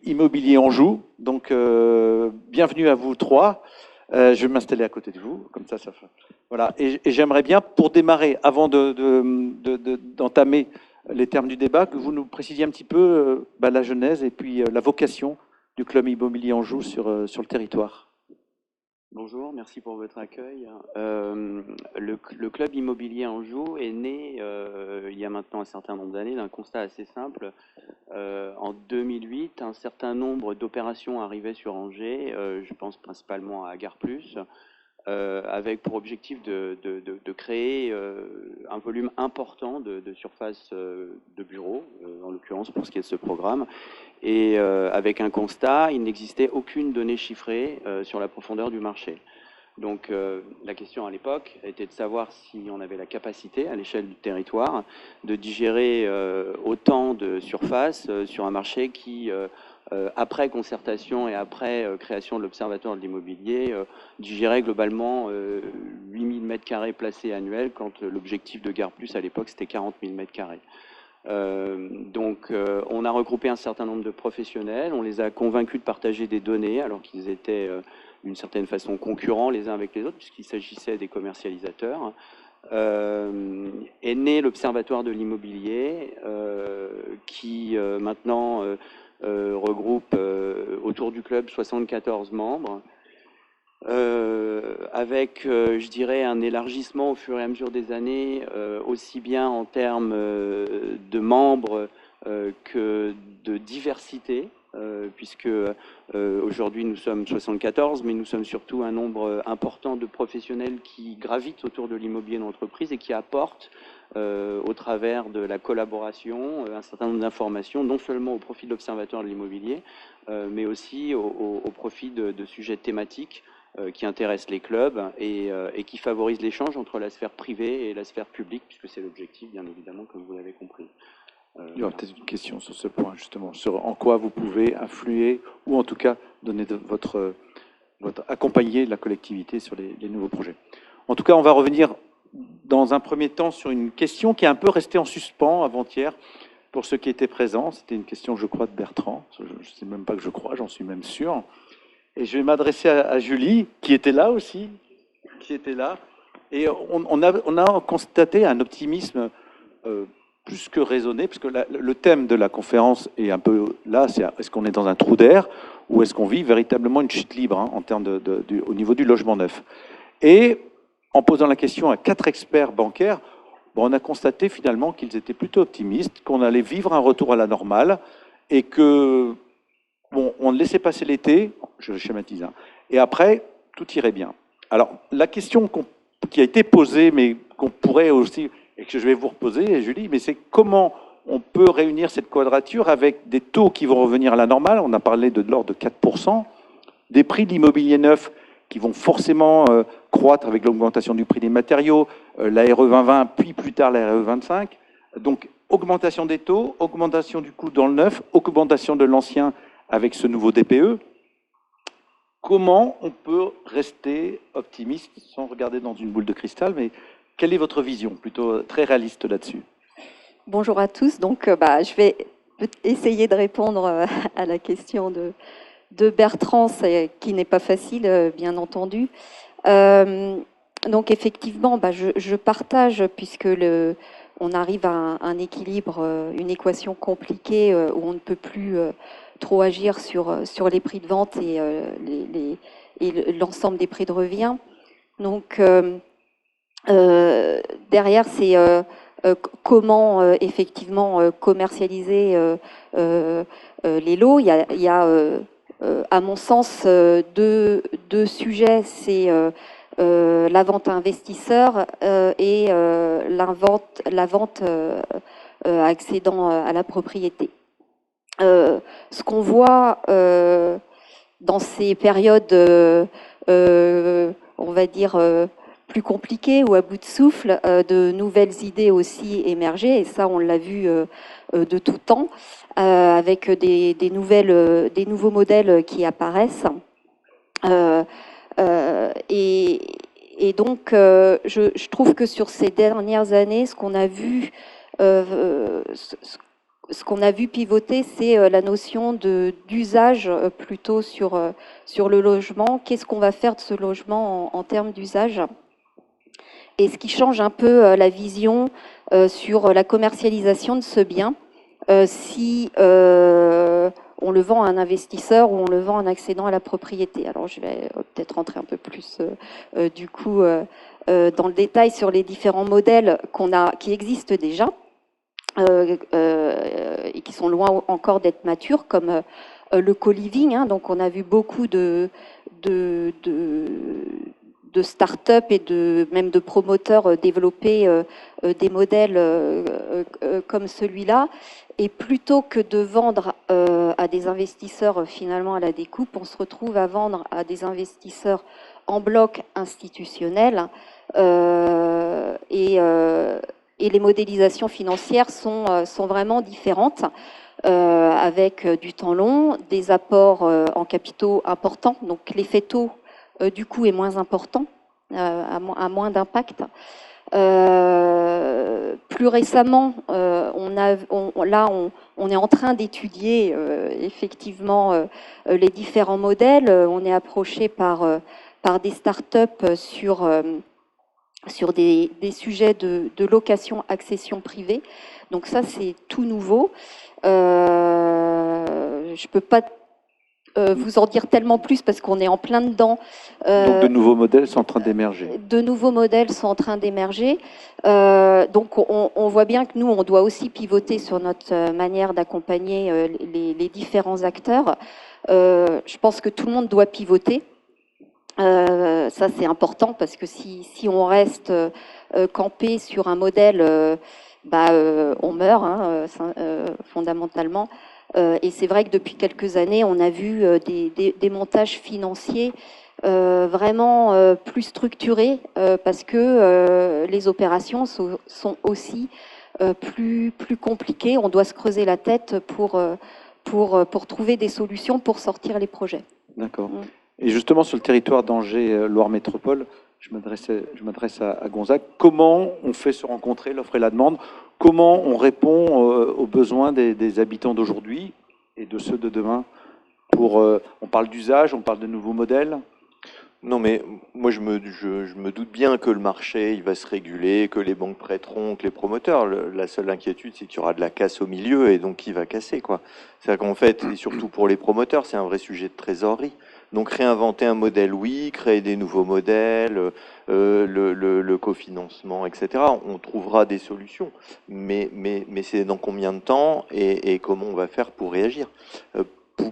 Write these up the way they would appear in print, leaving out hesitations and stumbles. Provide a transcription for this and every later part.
Immobilier Anjou. Donc, bienvenue à vous trois. Je vais m'installer à côté de vous, comme ça fait. Voilà. Et j'aimerais bien, pour démarrer, avant d'entamer les termes du débat, que vous nous précisiez un petit peu la genèse et puis la vocation du club Immobilier Anjou sur le territoire. Bonjour, merci pour votre accueil. Le club immobilier Anjou est né il y a maintenant un certain nombre d'années d'un constat assez simple. En 2008, un certain nombre d'opérations arrivaient sur Angers, je pense principalement à Gare Plus, avec pour objectif de créer un volume important de surface de bureaux, en l'occurrence pour ce qui est de ce programme. Et avec un constat, il n'existait aucune donnée chiffrée sur la profondeur du marché. Donc la question à l'époque était de savoir si on avait la capacité, à l'échelle du territoire, de digérer autant de surface sur un marché qui, après concertation et après création de l'Observatoire de l'immobilier, digérait globalement 8 000 m² placés annuels, quand l'objectif de Gare Plus à l'époque c'était 40 000 m². On a regroupé un certain nombre de professionnels, on les a convaincus de partager des données alors qu'ils étaient d'une certaine façon concurrents les uns avec les autres puisqu'il s'agissait des commercialisateurs. Est né l'Observatoire de l'immobilier qui maintenant regroupe autour du club 74 membres. Avec, je dirais, un élargissement au fur et à mesure des années, aussi bien en termes de membres que de diversité, puisque aujourd'hui nous sommes 74, mais nous sommes surtout un nombre important de professionnels qui gravitent autour de l'immobilier d'entreprise et qui apportent au travers de la collaboration un certain nombre d'informations, non seulement au profit de l'Observatoire de l'immobilier, mais aussi au profit de sujets thématiques qui intéressent les clubs et qui favorisent l'échange entre la sphère privée et la sphère publique, puisque c'est l'objectif, bien évidemment, comme vous l'avez compris. Il y aura peut-être une question sur ce point, justement, sur en quoi vous pouvez influer, ou en tout cas donner accompagner la collectivité sur les nouveaux projets. En tout cas, on va revenir dans un premier temps sur une question qui est un peu restée en suspens avant-hier pour ceux qui étaient présents. C'était une question, je crois, de Bertrand. Je ne sais même pas que je crois, j'en suis même sûr. Et je vais m'adresser à Julie, qui était là aussi, Et on a constaté un optimisme plus que raisonné, puisque le thème de la conférence est un peu là, c'est est-ce qu'on est dans un trou d'air ou est-ce qu'on vit véritablement une chute libre en termes au niveau du logement neuf. Et en posant la question à 4 experts bancaires, on a constaté finalement qu'ils étaient plutôt optimistes, qu'on allait vivre un retour à la normale et que on laissait passer l'été, je schématise, et après, tout irait bien. Alors, la question qui a été posée, mais qu'on pourrait aussi, et que je vais vous reposer, Julie, mais c'est comment on peut réunir cette quadrature avec des taux qui vont revenir à la normale. On a parlé de l'ordre de 4%, des prix de l'immobilier neuf qui vont forcément croître avec l'augmentation du prix des matériaux, la RE 2020, puis plus tard la RE 25. Donc, augmentation des taux, augmentation du coût dans le neuf, augmentation de l'ancien avec ce nouveau DPE. Comment on peut rester optimiste sans regarder dans une boule de cristal, mais quelle est votre vision, plutôt très réaliste là-dessus? Bonjour à tous. Donc, je vais essayer de répondre à la question de Bertrand, qui n'est pas facile, bien entendu. Donc, effectivement, je partage, puisque on arrive à un équilibre, une équation compliquée où on ne peut plus trop agir sur les prix de vente et l'ensemble des prix de revient. Donc, derrière, c'est comment effectivement commercialiser les lots. Il y a à mon sens, deux sujets. C'est la vente à investisseurs et la vente accédant à la propriété. Ce qu'on voit dans ces périodes, on va dire, plus compliquées ou à bout de souffle, de nouvelles idées aussi émerger, et ça on l'a vu de tout temps, avec des nouveaux modèles qui apparaissent. Et donc, je trouve que sur ces dernières années, ce qu'on a vu, ce qu'on a vu pivoter, c'est la notion d'usage plutôt sur le logement. Qu'est-ce qu'on va faire de ce logement en termes d'usage? Et ce qui change un peu la vision sur la commercialisation de ce bien, si on le vend à un investisseur ou on le vend en accédant à la propriété. Alors je vais peut-être rentrer un peu plus du coup dans le détail sur les différents modèles qui existent déjà et qui sont loin encore d'être matures, comme le co-living. Hein. Donc on a vu beaucoup de start-up et même de promoteurs développer des modèles comme celui-là. Et plutôt que de vendre à des investisseurs finalement à la découpe, on se retrouve à vendre à des investisseurs en bloc institutionnels. Et les modélisations financières sont vraiment différentes, avec du temps long, des apports en capitaux importants. Donc l'effet taux du coup est moins important, a moins d'impact. Plus récemment, on est en train d'étudier effectivement les différents modèles. On est approché par des startups sur des sujets de location-accession privée. Donc ça, c'est tout nouveau. Je ne peux pas vous en dire tellement plus parce qu'on est en plein dedans. Donc de nouveaux modèles sont en train d'émerger. De nouveaux modèles sont en train d'émerger. Donc on voit bien que nous, on doit aussi pivoter sur notre manière d'accompagner les différents acteurs. Je pense que tout le monde doit pivoter. Ça, c'est important parce que si on reste campé sur un modèle, on meurt hein, fondamentalement. Et c'est vrai que depuis quelques années, on a vu des montages financiers vraiment plus structurés parce que les opérations sont aussi plus compliquées. On doit se creuser la tête pour trouver des solutions pour sortir les projets. D'accord. Et justement, sur le territoire d'Angers, Loire Métropole, je m'adresse à Gonzague. Comment on fait se rencontrer l'offre et la demande? Comment on répond aux besoins des habitants d'aujourd'hui et de ceux de demain? On parle d'usage, on parle de nouveaux modèles. Non, mais moi, je me doute bien que le marché, il va se réguler, que les banques prêteront, que les promoteurs. La seule inquiétude, c'est qu'il y aura de la casse au milieu et donc qui va casser, quoi. C'est-à-dire qu'en fait, et surtout pour les promoteurs, c'est un vrai sujet de trésorerie. Donc réinventer un modèle, oui, créer des nouveaux modèles, le cofinancement, etc. On trouvera des solutions, mais c'est dans combien de temps et comment on va faire pour réagir.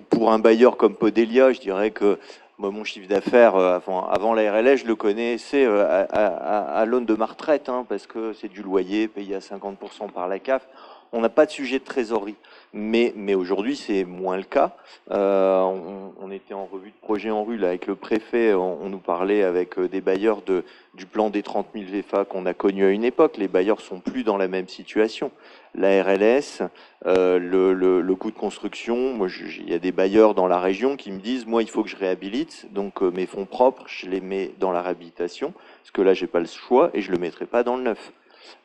Pour un bailleur comme Podelia, je dirais que moi, mon chiffre d'affaires avant la RLS, je le connaissais à l'aune de ma retraite, hein, parce que c'est du loyer payé à 50% par la CAF. On n'a pas de sujet de trésorerie. Mais aujourd'hui, c'est moins le cas. On était en revue de projet en rue là, avec le préfet. On nous parlait avec des bailleurs du plan des 30 000 VFA qu'on a connu à une époque. Les bailleurs sont plus dans la même situation. La RLS, le coût de construction, il y a des bailleurs dans la région qui me disent, moi, il faut que je réhabilite. Donc mes fonds propres, je les mets dans la réhabilitation, parce que là, j'ai pas le choix et je le mettrai pas dans le neuf.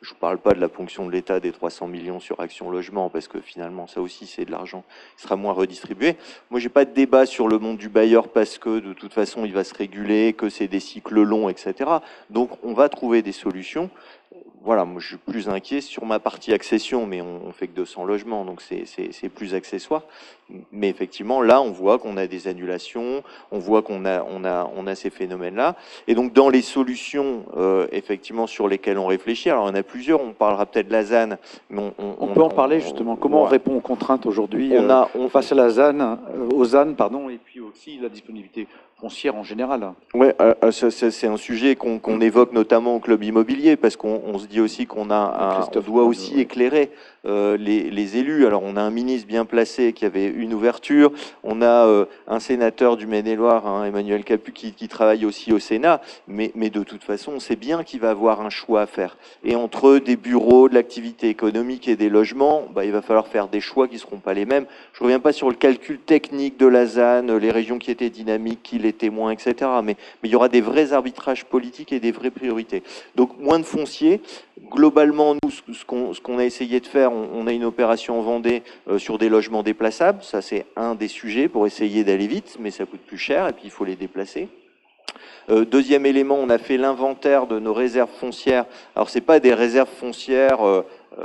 Je ne parle pas de la ponction de l'État des 300 millions sur Action Logement, parce que finalement, ça aussi, c'est de l'argent qui sera moins redistribué. Moi, j'ai pas de débat sur le monde du bailleur, parce que de toute façon, il va se réguler, que c'est des cycles longs, etc. Donc, on va trouver des solutions. Voilà, moi, je suis plus inquiet sur ma partie accession, mais on fait que 200 logements, donc c'est plus accessoire. Mais effectivement, là, on voit qu'on a des annulations, on voit qu'on a ces phénomènes-là. Et donc, dans les solutions, effectivement, sur lesquelles on réfléchit, alors il y en a plusieurs, on parlera peut-être de la ZAN, mais on peut en parler justement. Comment on répond aux contraintes aujourd'hui face à la ZAN, aux ZAN, pardon, et puis aussi la disponibilité foncière en général. Oui, c'est un sujet qu'on évoque notamment au club immobilier, parce qu'on se dit aussi qu'on doit aussi éclairer les élus. Alors, on a un ministre bien placé qui avait une ouverture, on a un sénateur du Maine-et-Loire, hein, Emmanuel Capus, qui travaille aussi au Sénat, mais de toute façon, on sait bien qu'il va avoir un choix à faire. Et entre des bureaux, de l'activité économique et des logements, il va falloir faire des choix qui ne seront pas les mêmes. Je ne reviens pas sur le calcul technique de la ZAN, les régions qui étaient dynamiques, qui l'étaient moins, etc. Mais il y aura des vrais arbitrages politiques et des vraies priorités. Donc, moins de foncier. Globalement, nous, ce qu'on a essayé de faire, on a une opération en Vendée sur des logements déplaçables. Ça, c'est un des sujets pour essayer d'aller vite, mais ça coûte plus cher et puis il faut les déplacer. Deuxième élément, on a fait l'inventaire de nos réserves foncières. Alors, c'est pas des réserves foncières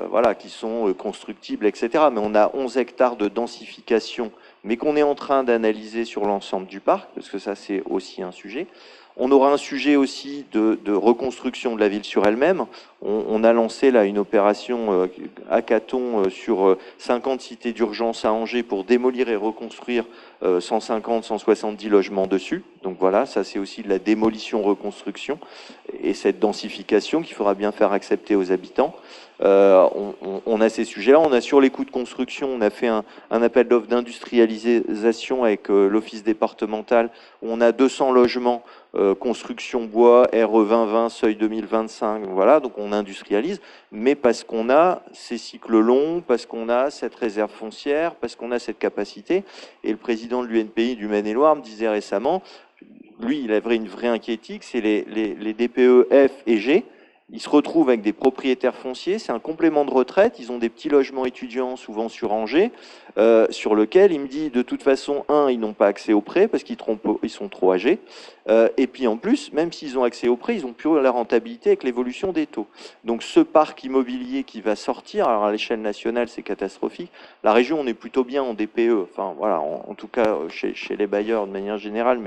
voilà, qui sont constructibles, etc. Mais on a 11 hectares de densification, mais qu'on est en train d'analyser sur l'ensemble du parc, parce que ça, c'est aussi un sujet. On aura un sujet aussi de reconstruction de la ville sur elle-même. On a lancé là une opération hackathon sur 50 cités d'urgence à Angers pour démolir et reconstruire 150, 170 logements dessus. Donc voilà, ça c'est aussi de la démolition-reconstruction et cette densification qu'il faudra bien faire accepter aux habitants. On a ces sujets-là. On a sur les coûts de construction, on a fait un appel d'offres d'industrialisation avec l'office départemental où on a 200 logements construction bois, RE 2020, seuil 2025, voilà, donc on industrialise, mais parce qu'on a ces cycles longs, parce qu'on a cette réserve foncière, parce qu'on a cette capacité. Et le président de l'UNPI du Maine-et-Loire me disait récemment, lui, il avait une vraie inquiétude, c'est les DPE F et G. Ils se retrouvent avec des propriétaires fonciers, c'est un complément de retraite, ils ont des petits logements étudiants, souvent sur Angers, sur lequel il me dit, de toute façon, ils n'ont pas accès au prêt parce qu'ils sont trop âgés, et puis en plus, même s'ils ont accès au prêt, ils n'ont plus la rentabilité avec l'évolution des taux. Donc ce parc immobilier qui va sortir, alors à l'échelle nationale, c'est catastrophique. La région, on est plutôt bien en DPE, enfin voilà, en tout cas chez les bailleurs de manière générale,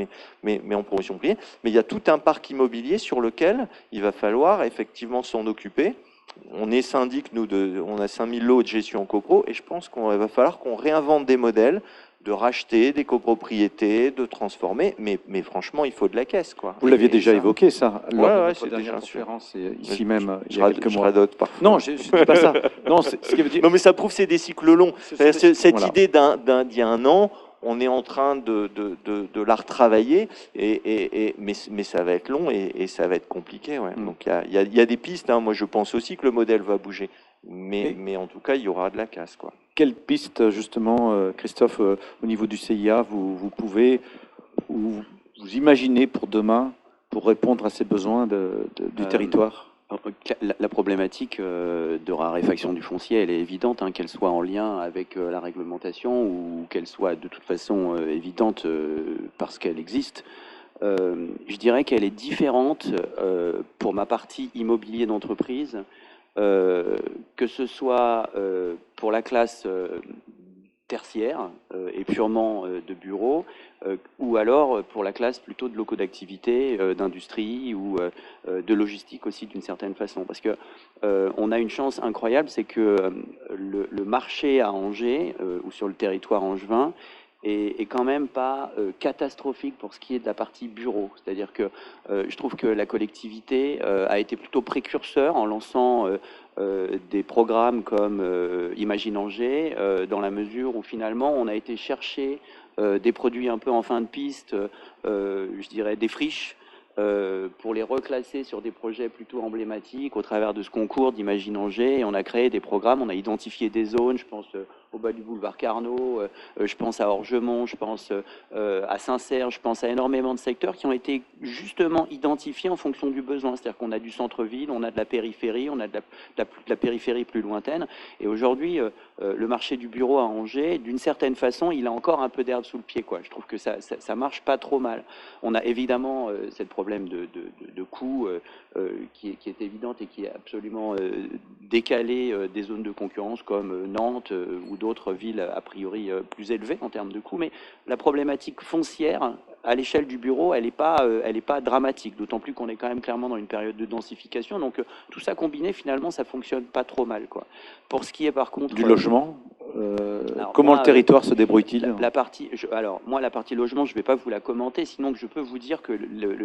mais en promotion privée. Mais il y a tout un parc immobilier sur lequel il va falloir effectivement s'en occuper. On est syndic, nous, on a 5000 lots de gestion en copro, et je pense qu'il va falloir qu'on réinvente des modèles de racheter des copropriétés, de transformer, mais franchement, il faut de la caisse, quoi. Vous l'aviez Et déjà ça, évoqué, ça, lors de notre c'est dernière déjà sûr. conférence, ici même, il y Je a quelques mois. radote parfois. Non, je ne dis pas ça. Non, ce qui veut dire... Non, mais ça prouve que c'est des cycles longs. Ce sont des cycles, Cette voilà. idée d'il y a un an, on est en train de la retravailler, mais ça va être long et ça va être compliqué. Ouais. Donc il y a des pistes. Hein. Moi, je pense aussi que le modèle va bouger. Mais en tout cas, il y aura de la casse, quoi. Quelle piste, justement, Christophe, au niveau du CIA, vous pouvez ou vous imaginez pour demain, pour répondre à ces besoins du territoire? La problématique de raréfaction du foncier, elle est évidente, hein, qu'elle soit en lien avec la réglementation ou qu'elle soit de toute façon évidente parce qu'elle existe. Je dirais qu'elle est différente pour ma partie immobilier d'entreprise, que ce soit pour la classe tertiaire et purement de bureau, ou alors pour la classe plutôt de locaux d'activité, d'industrie ou de logistique aussi d'une certaine façon. Parce que on a une chance incroyable, c'est que le marché à Angers ou sur le territoire angevin est quand même pas catastrophique pour ce qui est de la partie bureau. C'est-à-dire que je trouve que la collectivité a été plutôt précurseur en lançant des programmes comme Imagine Angers, dans la mesure où finalement on a été chercher des produits un peu en fin de piste, je dirais des friches, pour les reclasser sur des projets plutôt emblématiques au travers de ce concours d'Imagine Angers. Et on a créé des programmes, on a identifié des zones, je pense au bas du boulevard Carnot, je pense à Orgemont, je pense à Saint-Serre, je pense à énormément de secteurs qui ont été justement identifiés en fonction du besoin. C'est-à-dire qu'on a du centre-ville, on a de la périphérie, on a de la périphérie plus lointaine. Et aujourd'hui, le marché du bureau à Angers, d'une certaine façon, il a encore un peu d'herbe sous le pied, quoi. Je trouve que ça marche pas trop mal. On a évidemment cette problème de coût qui est évidente et qui est absolument décalé des zones de concurrence comme Nantes ou d'autres villes a priori plus élevées en termes de coût. Mais la problématique foncière à l'échelle du bureau, elle n'est pas dramatique, d'autant plus qu'on est quand même clairement dans une période de densification. Donc tout ça combiné, finalement, ça fonctionne pas trop mal, quoi. Pour ce qui est par contre du logement, comment le territoire se débrouille-t-il? La partie logement, je ne vais pas vous la commenter, sinon que je peux vous dire que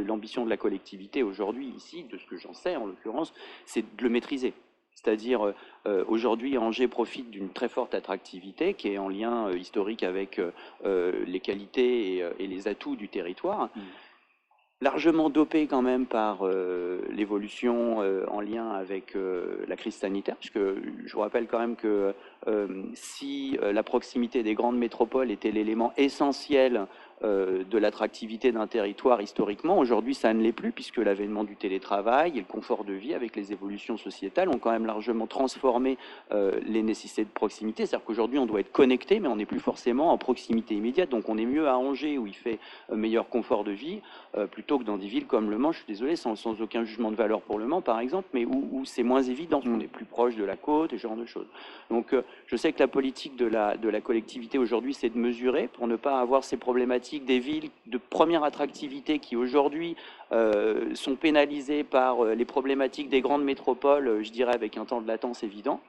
l'ambition de la collectivité aujourd'hui, ici, de ce que j'en sais en l'occurrence, c'est de le maîtriser. C'est-à-dire, aujourd'hui, Angers profite d'une très forte attractivité qui est en lien historique avec les qualités et les atouts du territoire. Largement dopé quand même par l'évolution en lien avec la crise sanitaire, puisque je vous rappelle quand même que si la proximité des grandes métropoles était l'élément essentiel de l'attractivité d'un territoire historiquement. Aujourd'hui, ça ne l'est plus, puisque l'avènement du télétravail et le confort de vie avec les évolutions sociétales ont quand même largement transformé les nécessités de proximité. C'est-à-dire qu'aujourd'hui, on doit être connecté, mais on n'est plus forcément en proximité immédiate. Donc on est mieux à Angers, où il fait meilleur confort de vie, plutôt que dans des villes comme Le Mans, je suis désolé, sans aucun jugement de valeur pour Le Mans, par exemple, mais où c'est moins évident, on est plus proche de la côte, et ce genre de choses. Donc je sais que la politique de la collectivité aujourd'hui, c'est de mesurer pour ne pas avoir ces problématiques des villes de première attractivité qui aujourd'hui sont pénalisées par les problématiques des grandes métropoles, je dirais avec un temps de latence évident.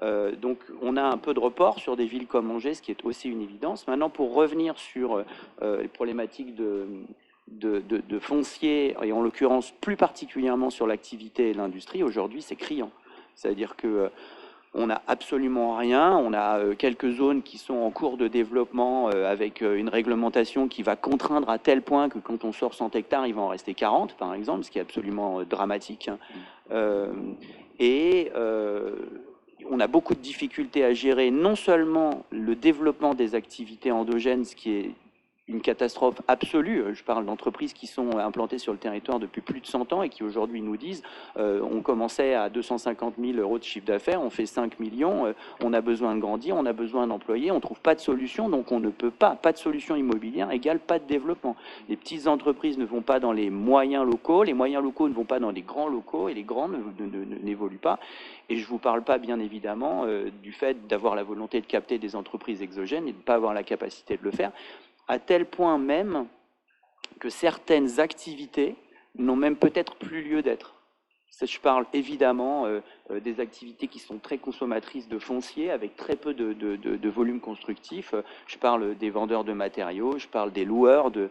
Donc on a un peu de report sur des villes comme Angers, ce qui est aussi une évidence. Maintenant, pour revenir sur les problématiques de foncier, et en l'occurrence plus particulièrement sur l'activité et l'industrie, aujourd'hui c'est criant. C'est-à-dire que on n'a absolument rien, on a quelques zones qui sont en cours de développement avec une réglementation qui va contraindre à tel point que quand on sort 100 hectares, il va en rester 40 par exemple, ce qui est absolument dramatique. On a beaucoup de difficultés à gérer non seulement le développement des activités endogènes, ce qui est une catastrophe absolue. Je parle d'entreprises qui sont implantées sur le territoire depuis plus de 100 ans et qui aujourd'hui nous disent on commençait à 250 000 euros de chiffre d'affaires, on fait 5 millions, on a besoin de grandir, on a besoin d'employer, on ne trouve pas de solution, donc on ne peut pas de solution immobilière égale pas de développement. Les petites entreprises ne vont pas dans les moyens locaux, les moyens locaux ne vont pas dans les grands locaux et les grands n'évoluent pas. Et je ne vous parle pas bien évidemment du fait d'avoir la volonté de capter des entreprises exogènes et de ne pas avoir la capacité de le faire, à tel point même que certaines activités n'ont même peut-être plus lieu d'être. Je parle évidemment des activités qui sont très consommatrices de foncier, avec très peu de volume constructif. Je parle des vendeurs de matériaux, je parle des loueurs de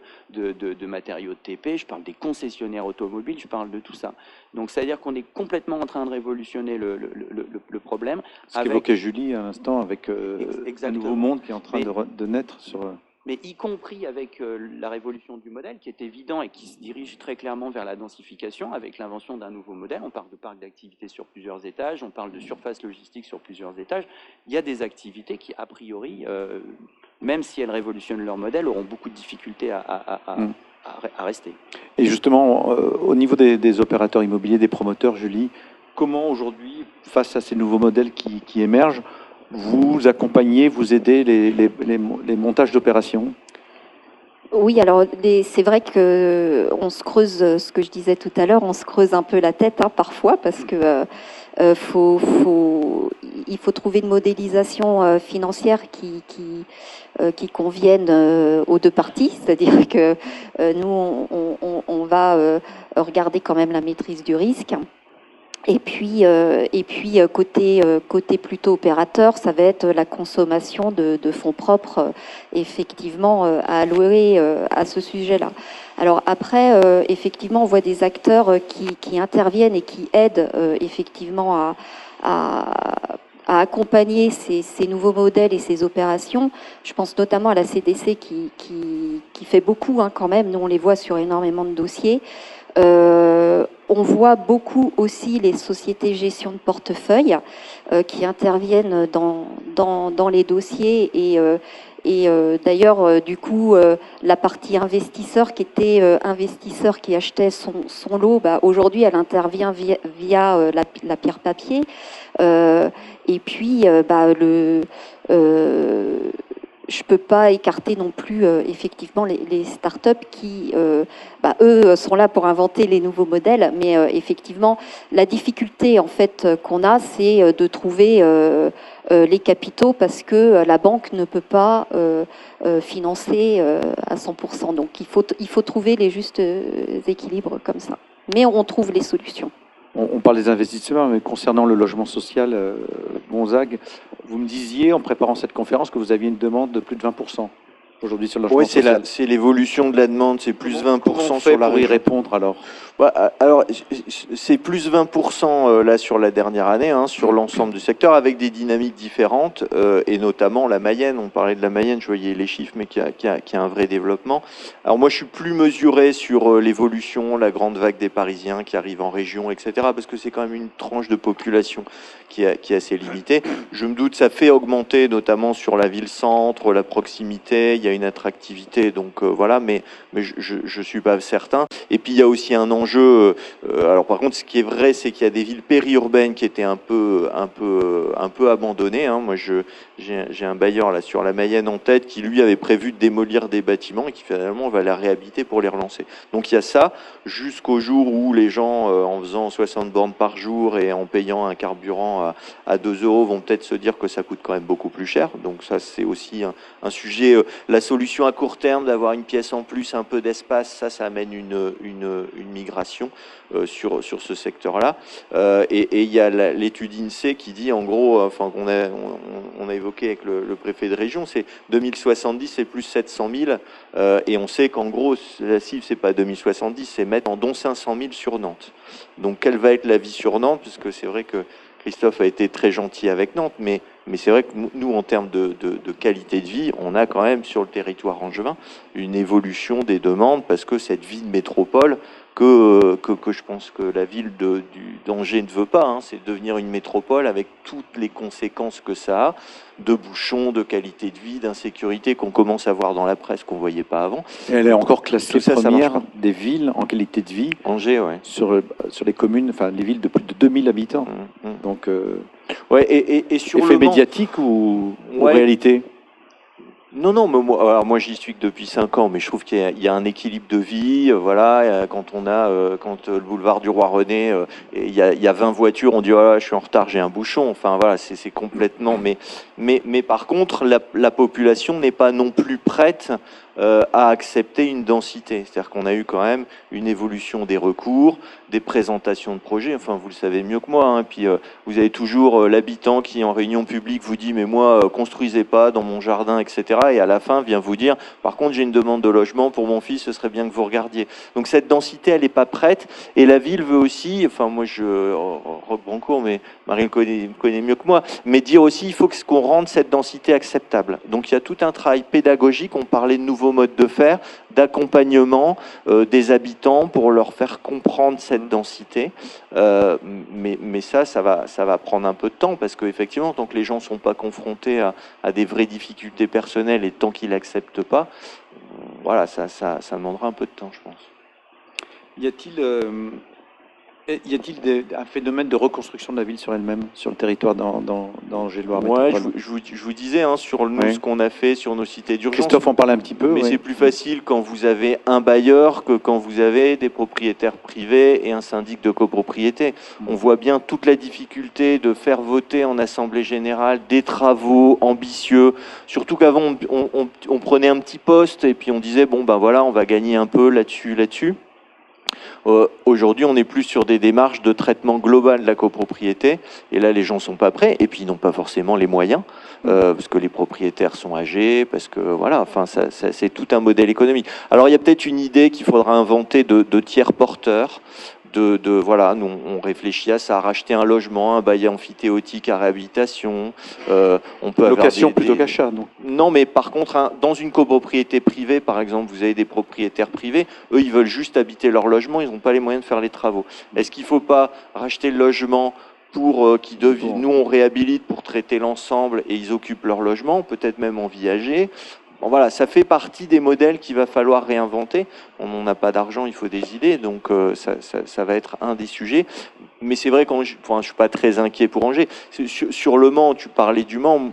matériaux de TP, je parle des concessionnaires automobiles, je parle de tout ça. Donc, c'est-à-dire qu'on est complètement en train de révolutionner le problème. Ce qu'évoquait Julie à l'instant, avec un nouveau monde qui est en train de naître sur... Mais y compris avec la révolution du modèle, qui est évident et qui se dirige très clairement vers la densification, avec l'invention d'un nouveau modèle. On parle de parcs d'activités sur plusieurs étages, on parle de surface logistique sur plusieurs étages. Il y a des activités qui, a priori, même si elles révolutionnent leur modèle, auront beaucoup de difficultés à rester. Et justement, au niveau des opérateurs immobiliers, des promoteurs, Julie, comment aujourd'hui, face à ces nouveaux modèles qui émergent, vous accompagnez, vous aidez les montages d'opérations? Oui, alors c'est vrai qu'on se creuse, ce que je disais tout à l'heure, on se creuse un peu la tête parfois parce que il faut trouver une modélisation financière qui convienne aux deux parties, c'est-à-dire que nous on va regarder quand même la maîtrise du risque. Et puis côté plutôt opérateur, ça va être la consommation de fonds propres, effectivement, à allouer à ce sujet-là. Alors après, effectivement, on voit des acteurs qui interviennent et qui aident effectivement à accompagner ces nouveaux modèles et ces opérations. Je pense notamment à la CDC qui fait beaucoup quand même. Nous, on les voit sur énormément de dossiers. On voit beaucoup aussi les sociétés gestion de portefeuille qui interviennent dans les dossiers et d'ailleurs du coup la partie investisseur qui était investisseur qui achetait son lot, aujourd'hui elle intervient via la pierre papier et puis je peux pas écarter non plus effectivement les startups qui, eux, sont là pour inventer les nouveaux modèles, mais effectivement, la difficulté en fait qu'on a, c'est de trouver les capitaux parce que la banque ne peut pas financer à 100%. Donc il faut trouver les justes équilibres comme ça. Mais on trouve les solutions. On parle des investisseurs, mais concernant le logement social, Bonzag, vous me disiez en préparant cette conférence que vous aviez une demande de plus de 20% aujourd'hui sur le logement social. Oui, c'est l'évolution de la demande, c'est plus 20% sur la pour y répondre alors. Alors, c'est plus 20% là sur la dernière année, sur l'ensemble du secteur, avec des dynamiques différentes, et notamment la Mayenne. On parlait de la Mayenne, je voyais les chiffres, mais qui a un vrai développement. Alors moi, je suis plus mesuré sur l'évolution, la grande vague des Parisiens qui arrivent en région, etc., parce que c'est quand même une tranche de population qui est assez limitée. Je me doute, ça fait augmenter, notamment sur la ville-centre, la proximité. Il y a une attractivité, donc voilà, mais je suis pas certain. Et puis il y a aussi un enjeu. Alors par contre, ce qui est vrai, c'est qu'il y a des villes périurbaines qui étaient un peu abandonnées. Hein. Moi, j'ai un bailleur là sur la Mayenne en tête qui lui avait prévu de démolir des bâtiments et qui finalement va les réhabiliter pour les relancer. Donc il y a ça, jusqu'au jour où les gens, en faisant 60 bornes par jour et en payant un carburant à 2 euros, vont peut-être se dire que ça coûte quand même beaucoup plus cher. Donc ça, c'est aussi un sujet. La solution à court terme d'avoir une pièce en plus, un peu d'espace, ça amène une migration sur ce secteur-là. Et il y a l'étude INSEE qui dit, en gros, enfin qu'on on a évoqué avec le préfet de région, c'est 2070, c'est plus 700 000. Et on sait qu'en gros, la cible, c'est pas 2070, c'est mettre en dont 500 000 sur Nantes. Donc, quelle va être la vie sur Nantes? Parce que c'est vrai que Christophe a été très gentil avec Nantes, mais c'est vrai que nous, en termes de qualité de vie, on a quand même sur le territoire angevin une évolution des demandes, parce que cette vie de métropole, que je pense que la ville d'Angers ne veut pas, hein, c'est devenir une métropole avec toutes les conséquences que ça a, de bouchons, de qualité de vie, d'insécurité qu'on commence à voir dans la presse, qu'on ne voyait pas avant. Et elle est encore classée ça marche première pas. des villes en qualité de vie Angers, ouais. sur les communes, enfin les villes de plus de 2000 habitants. Donc, ouais, et sur effet le Mans, médiatique ou Ouais. réalité? Non, mais moi j'y suis que depuis 5 ans, mais je trouve qu'il y a un équilibre de vie, voilà, quand le boulevard du Roi René, il y a 20 voitures, on dit, oh là, je suis en retard, j'ai un bouchon, enfin voilà, c'est complètement, mais par contre, la population n'est pas non plus prête à accepter une densité, c'est-à-dire qu'on a eu quand même une évolution des recours, des présentations de projets, enfin vous le savez mieux que moi, hein, puis vous avez toujours l'habitant qui en réunion publique vous dit mais moi construisez pas dans mon jardin, etc. Et à la fin vient vous dire par contre j'ai une demande de logement pour mon fils, ce serait bien que vous regardiez. Donc cette densité elle n'est pas prête et la ville veut aussi, enfin moi je Rob Brancourt, mais Marie me connaît mieux que moi, mais dire aussi il faut qu'on rende cette densité acceptable. Donc il y a tout un travail pédagogique, on parlait de nouveaux modes de faire, d'accompagnement des habitants pour leur faire comprendre cette densité. Mais ça va prendre un peu de temps parce qu'effectivement, tant que les gens ne sont pas confrontés à des vraies difficultés personnelles et tant qu'ils l'acceptent pas, voilà, ça demandera un peu de temps, je pense. Y a-t-il un phénomène de reconstruction de la ville sur elle-même, sur le territoire d'Angers-Loire Ouais, Métropole? je vous disais, hein, sur nous, Ouais. ce qu'on a fait sur nos cités d'urgence. Christophe en parlait un petit peu. Mais ouais. c'est plus facile quand vous avez un bailleur que quand vous avez des propriétaires privés et un syndic de copropriété. On voit bien toute la difficulté de faire voter en assemblée générale des travaux ambitieux. Surtout qu'avant, on prenait un petit poste et puis on disait, bon, ben voilà, on va gagner un peu là-dessus. Aujourd'hui, on est plus sur des démarches de traitement global de la copropriété. Et là, les gens sont pas prêts. Et puis, ils n'ont pas forcément les moyens, parce que les propriétaires sont âgés, parce que voilà, enfin, c'est tout un modèle économique. Alors, il y a peut-être une idée qu'il faudra inventer de tiers porteurs. Voilà, nous on réfléchit à ça, racheter un logement, un bail amphithéotique à réhabilitation. On peut Location plutôt qu'achat, donc. Non, mais par contre, dans une copropriété privée, par exemple, vous avez des propriétaires privés, eux, ils veulent juste habiter leur logement, ils n'ont pas les moyens de faire les travaux. Est-ce qu'il ne faut pas racheter le logement pour nous on réhabilite pour traiter l'ensemble et ils occupent leur logement, peut-être même en viager? Bon, voilà, ça fait partie des modèles qu'il va falloir réinventer. On n'a pas d'argent, il faut des idées, donc ça va être un des sujets. Mais c'est vrai que je ne suis pas très inquiet pour Angers. Sur le Mans, tu parlais du Mans,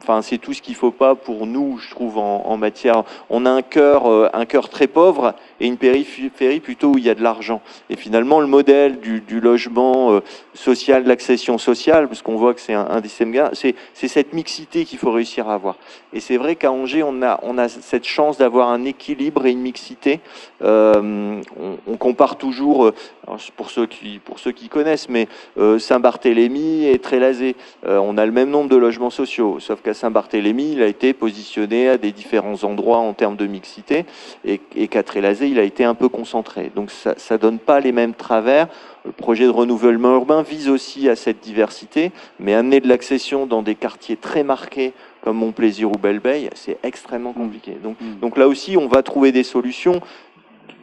enfin, c'est tout ce qu'il ne faut pas pour nous, je trouve, en matière. On a un cœur très pauvre et une périphérie plutôt où il y a de l'argent. Et finalement, le modèle du logement social, de l'accession sociale, parce qu'on voit que c'est un des SEMGA, c'est cette mixité qu'il faut réussir à avoir. Et c'est vrai qu'à Angers, on a cette chance d'avoir un équilibre et une mixité. On compare toujours, pour ceux qui connaissent, mais Saint-Barthélemy et Trélazé, on a le même nombre de logements sociaux, sauf qu'à Saint-Barthélemy, il a été positionné à des différents endroits en termes de mixité, et qu'à Trélazé, il a été un peu concentré. Donc ça donne pas les mêmes travers. Le projet de renouvellement urbain vise aussi à cette diversité, mais amener de l'accession dans des quartiers très marqués comme Montplaisir ou Belle-Beille, c'est extrêmement compliqué. Donc là aussi, on va trouver des solutions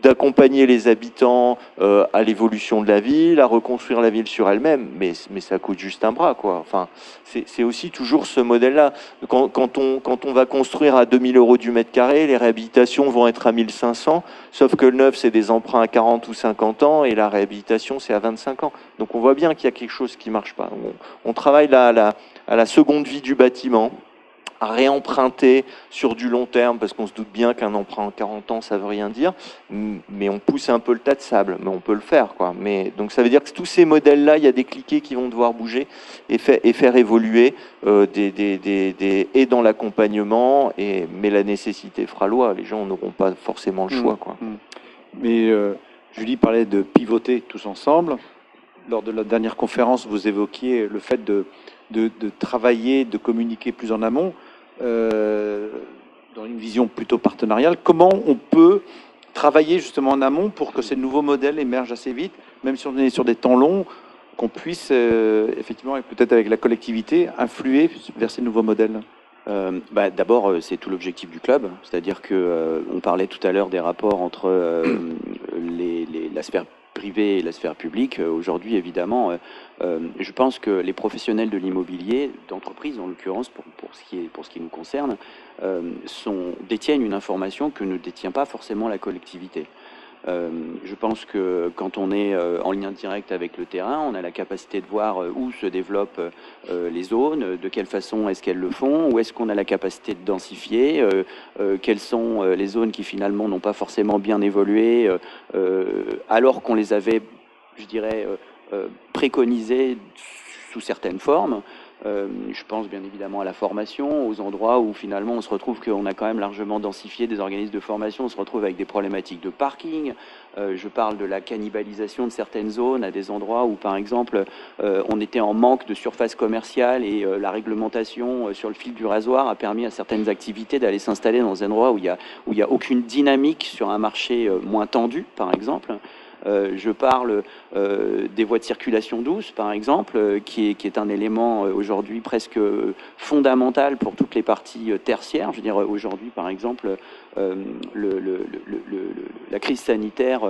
d'accompagner les habitants à l'évolution de la ville, à reconstruire la ville sur elle-même, mais ça coûte juste un bras, quoi. Enfin, c'est aussi toujours ce modèle-là. Quand on va construire à 2 000 € du mètre carré, les réhabilitations vont être à 1 500, sauf que le neuf, c'est des emprunts à 40 ou 50 ans, et la réhabilitation, c'est à 25 ans. Donc on voit bien qu'il y a quelque chose qui ne marche pas. On travaille là à la seconde vie du bâtiment, à réemprunter sur du long terme, parce qu'on se doute bien qu'un emprunt en 40 ans, ça veut rien dire, mais on pousse un peu le tas de sable, mais on peut le faire, quoi. Mais, donc ça veut dire que tous ces modèles-là, il y a des cliquets qui vont devoir bouger et faire évoluer et dans l'accompagnement, mais la nécessité fera loi, les gens n'auront pas forcément le choix, quoi. Mais Julie parlait de pivoter tous ensemble. Lors de la dernière conférence, vous évoquiez le fait de travailler, de communiquer plus en amont, dans une vision plutôt partenariale. Comment on peut travailler justement en amont pour que ces nouveaux modèles émergent assez vite, même si on est sur des temps longs, qu'on puisse effectivement, et peut-être avec la collectivité, influer vers ces nouveaux modèles? D'abord, c'est tout l'objectif du club, c'est-à-dire que on parlait tout à l'heure des rapports entre la sphère privée et la sphère publique. Aujourd'hui, évidemment, je pense que les professionnels de l'immobilier, d'entreprise en l'occurrence, pour ce qui nous concerne, détiennent une information que ne détient pas forcément la collectivité. Je pense que quand on est en lien direct avec le terrain, on a la capacité de voir où se développent les zones, de quelle façon est-ce qu'elles le font, où est-ce qu'on a la capacité de densifier, quelles sont les zones qui finalement n'ont pas forcément bien évolué, alors qu'on les avait, je dirais, préconisées sous certaines formes. Je pense bien évidemment à la formation, aux endroits où finalement on se retrouve qu'on a quand même largement densifié des organismes de formation, on se retrouve avec des problématiques de parking. Je parle de la cannibalisation de certaines zones à des endroits où par exemple on était en manque de surface commerciale et la réglementation sur le fil du rasoir a permis à certaines activités d'aller s'installer dans un endroit où il y a aucune dynamique sur un marché moins tendu par exemple. Je parle des voies de circulation douce, par exemple, qui est un élément aujourd'hui presque fondamental pour toutes les parties tertiaires. Je veux dire, aujourd'hui, par exemple, la crise sanitaire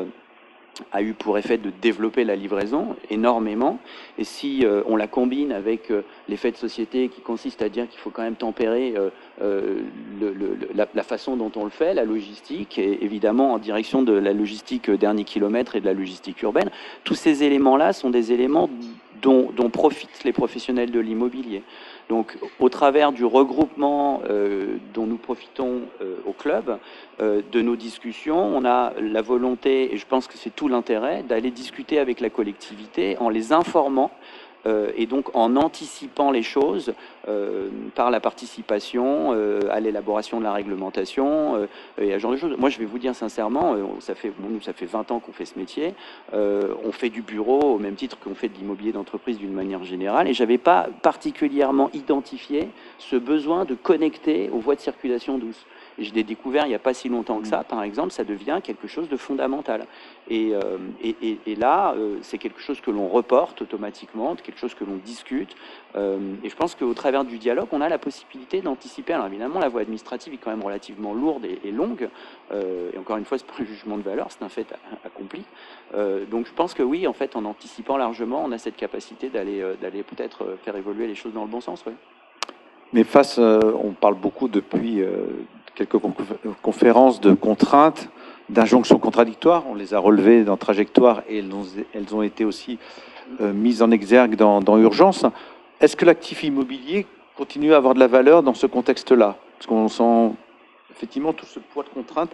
a eu pour effet de développer la livraison énormément. Et si on la combine avec l'effet de société qui consiste à dire qu'il faut quand même tempérer la façon dont on le fait, la logistique, et évidemment en direction de la logistique dernier kilomètre et de la logistique urbaine, tous ces éléments-là sont des éléments dont profitent les professionnels de l'immobilier. Donc, au travers du regroupement dont nous profitons au club, de nos discussions, on a la volonté, et je pense que c'est tout l'intérêt, d'aller discuter avec la collectivité en les informant et donc en anticipant les choses par la participation à l'élaboration de la réglementation et à ce genre de choses. Moi, je vais vous dire sincèrement, nous, ça fait 20 ans qu'on fait ce métier, on fait du bureau au même titre qu'on fait de l'immobilier d'entreprise d'une manière générale, et je n'avais pas particulièrement identifié ce besoin de connecter aux voies de circulation douce. Et je l'ai découvert il n'y a pas si longtemps que ça, par exemple, ça devient quelque chose de fondamental. Et là, c'est quelque chose que l'on reporte automatiquement, quelque chose que l'on discute. Et je pense qu'au travers du dialogue, on a la possibilité d'anticiper. Alors évidemment, la voie administrative est quand même relativement lourde et longue. Et encore une fois, c'est pas un jugement de valeur, c'est un fait accompli. Donc je pense que oui, en fait, en anticipant largement, on a cette capacité d'aller peut-être faire évoluer les choses dans le bon sens. Ouais. Mais on parle beaucoup depuis quelques conférences de contraintes, d'injonctions contradictoires. On les a relevées dans Trajectoire et elles ont été aussi mises en exergue dans Urgence. Est-ce que l'actif immobilier continue à avoir de la valeur dans ce contexte-là? Parce qu'on sent effectivement tout ce poids de contraintes.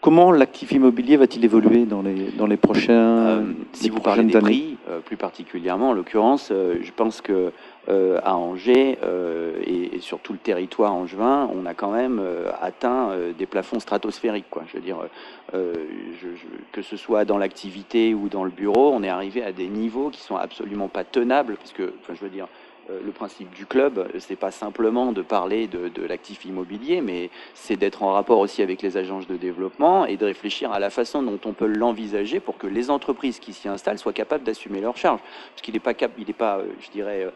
Comment l'actif immobilier va-t-il évoluer dans les prochaines si vous parlez des prix, plus particulièrement, en l'occurrence, je pense que à Angers et sur tout le territoire angevin, on a quand même atteint des plafonds stratosphériques, quoi. Je veux dire, que ce soit dans l'activité ou dans le bureau, on est arrivé à des niveaux qui sont absolument pas tenables, parce que, enfin, je veux dire, le principe du club, c'est pas simplement de parler de l'actif immobilier, mais c'est d'être en rapport aussi avec les agences de développement et de réfléchir à la façon dont on peut l'envisager pour que les entreprises qui s'y installent soient capables d'assumer leurs charges. Parce qu'il n'est pas, je dirais,